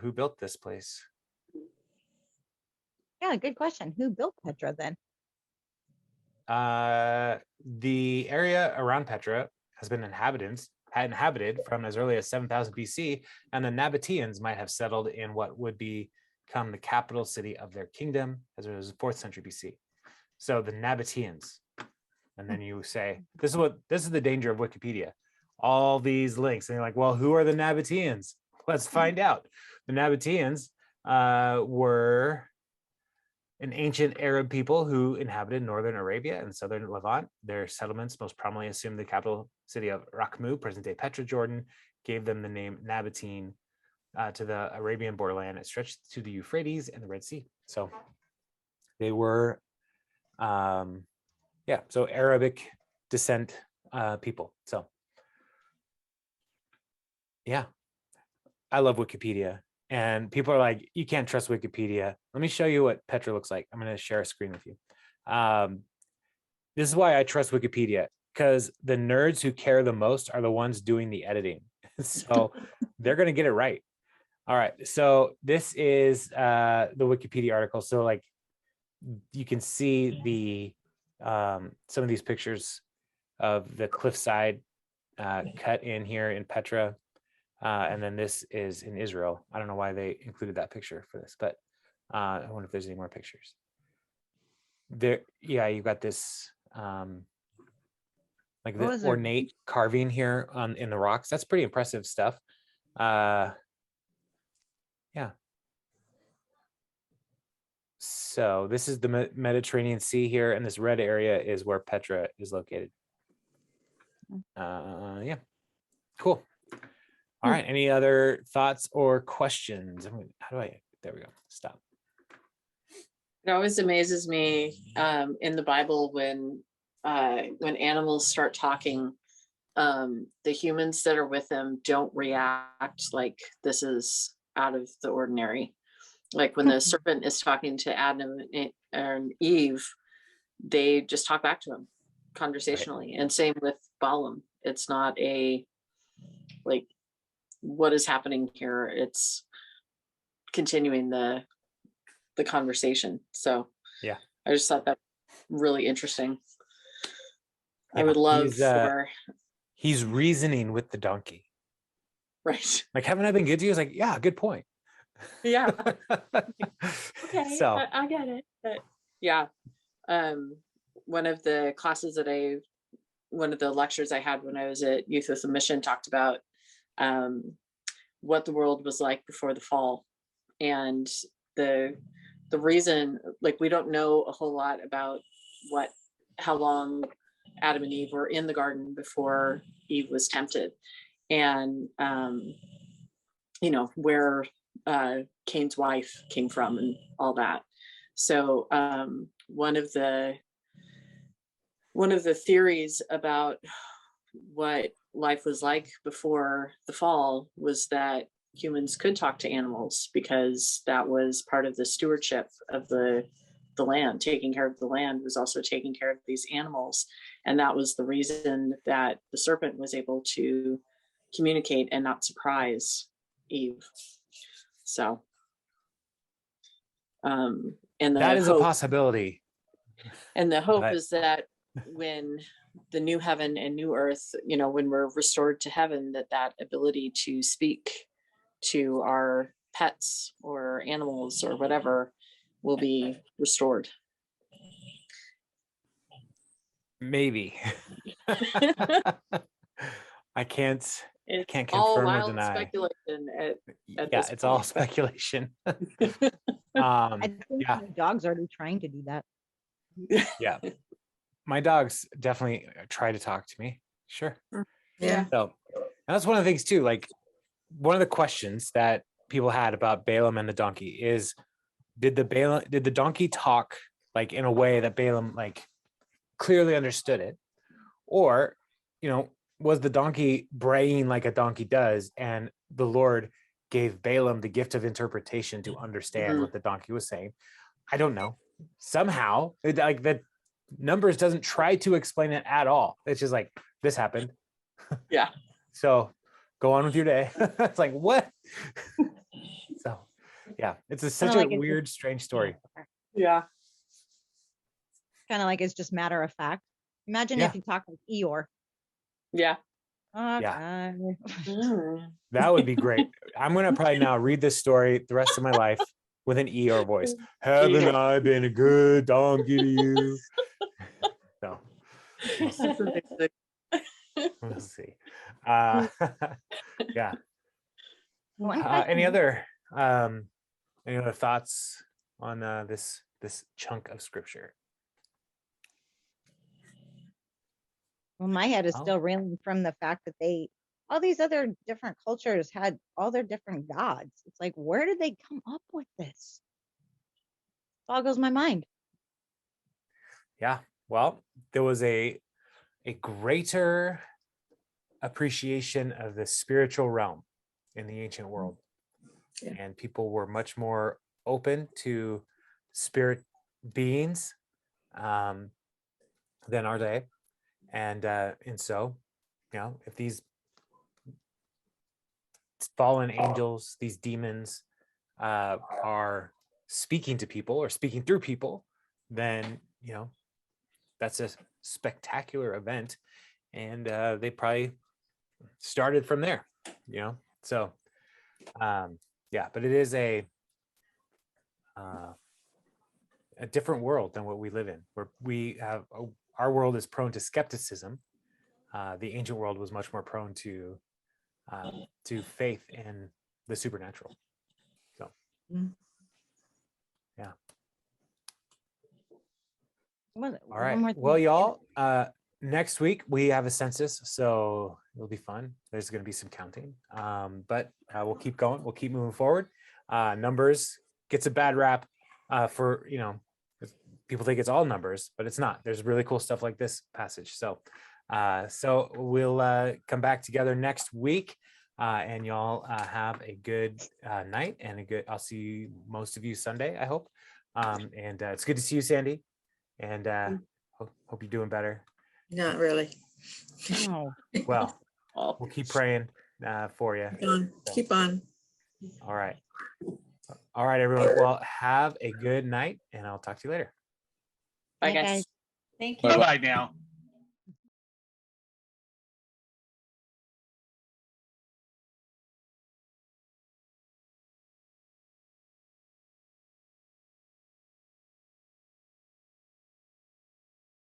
Who built this place? Yeah, good question. Who built Petra then? The area around Petra has been inhabited from as early as 7000 BC, and the Nabateans might have settled in what would become the capital city of their kingdom as it was 4th century BC. So the Nabateans, and then you say, this is the danger of Wikipedia. All these links, and you're like, well, who are the Nabateans? Let's find out. The Nabateans were an ancient Arab people who inhabited northern Arabia and southern Levant. Their settlements most prominently assumed the capital city of Rakhmu, present-day Petra, Jordan, gave them the name Nabatene to the Arabian borderland. It stretched to the Euphrates and the Red Sea. So they were, so Arabic descent people. So yeah, I love Wikipedia. And people are like, you can't trust Wikipedia. Let me show you what Petra looks like. I'm going to share a screen with you. This is why I trust Wikipedia, because the nerds who care the most are the ones doing the editing. So they're going to get it right. All right. So this is the Wikipedia article. So like you can see the some of these pictures of the cliffside cut in here in Petra. And then this is in Israel. I don't know why they included that picture for this, but I wonder if there's any more pictures. There, yeah, you've got this like the ornate carving here in the rocks. That's pretty impressive stuff. Yeah. So this is the Mediterranean Sea here, and this red area is where Petra is located. Yeah, cool. All right. Any other thoughts or questions? There we go. Stop. It always amazes me in the Bible when animals start talking, the humans that are with them don't react like this is out of the ordinary. Like when the serpent is talking to Adam and Eve, they just talk back to him conversationally. Right. And same with Balaam. It's not a like what is happening here. It's continuing the conversation. So Yeah. I just thought that really interesting. I Yeah, would love for he's reasoning with the donkey. right. Like, haven't I been good to you? It's like, yeah, good point. Yeah. Okay. So I get it. But yeah. One of the classes that one of the lectures I had when I was at Youth with a Mission talked about what the world was like before the fall. And the reason, like, we don't know a whole lot about how long Adam and Eve were in the garden before Eve was tempted. And where Cain's wife came from and all that. So one of the theories about what life was like before the fall was that humans could talk to animals, because that was part of the stewardship of the land. Taking care of the land was also taking care of these animals, and that was the reason that the serpent was able to communicate and not surprise Eve. So and that is a possibility. And the hope is that when the new heaven and new earth, when we're restored to heaven, that ability to speak to our pets or animals or whatever will be restored. Maybe. I can't confirm all or wild deny. Speculation at yeah, this it's point. all speculation. I think yeah. my dog's already trying to do that. Yeah. My dogs definitely try to talk to me. Sure. Yeah. So that's one of the things too. Like, one of the questions that people had about Balaam and the donkey is, did the donkey talk like in a way that Balaam like clearly understood it, or was the donkey braying like a donkey does, and the Lord gave Balaam the gift of interpretation to understand what the donkey was saying? I don't know. Somehow, like, the Numbers doesn't try to explain it at all. It's just like, this happened. Yeah. So go on with your day. It's like, what? So yeah, it's such a weird, strange story. Yeah. Kind of like it's just matter of fact. Imagine if you talk like Eeyore. Yeah. Yeah. Mm. That would be great. I'm going to probably now read this story the rest of my life with an Eeyore voice. Haven't I been a good donkey to you? So we'll see. That's amazing. We'll see. Yeah. One Any other thoughts on this chunk of scripture? Well, my head is still reeling from the fact that all these other different cultures had all their different gods. It's like, where did they come up with this? Boggles my mind. Yeah. Well, there was a greater appreciation of the spiritual realm in the ancient world. Yeah. And people were much more open to spirit beings than our day. And so, if these fallen angels, these demons are speaking to people or speaking through people, then, that's a spectacular event. And they probably started from there, So, yeah, but it is a different world than what we live in, where we have our world is prone to skepticism. The ancient world was much more prone to faith in the supernatural. So, yeah. All right. Well, y'all, next week we have a census, so it'll be fun. There's going to be some counting, but we'll keep going. We'll keep moving forward. Numbers gets a bad rap for, people think it's all numbers, but it's not. There's really cool stuff like this passage. So we'll come back together next week, and y'all have a good night and I'll see most of you Sunday, I hope. And it's good to see you, Sandy. And hope you're doing better. Not really. No. Well, we'll keep praying. for you. Keep on. Keep on. All right. All right, everyone. Well, have a good night, and I'll talk to you later. Bye, Bye, guys. guys. Thank you. Bye-bye now.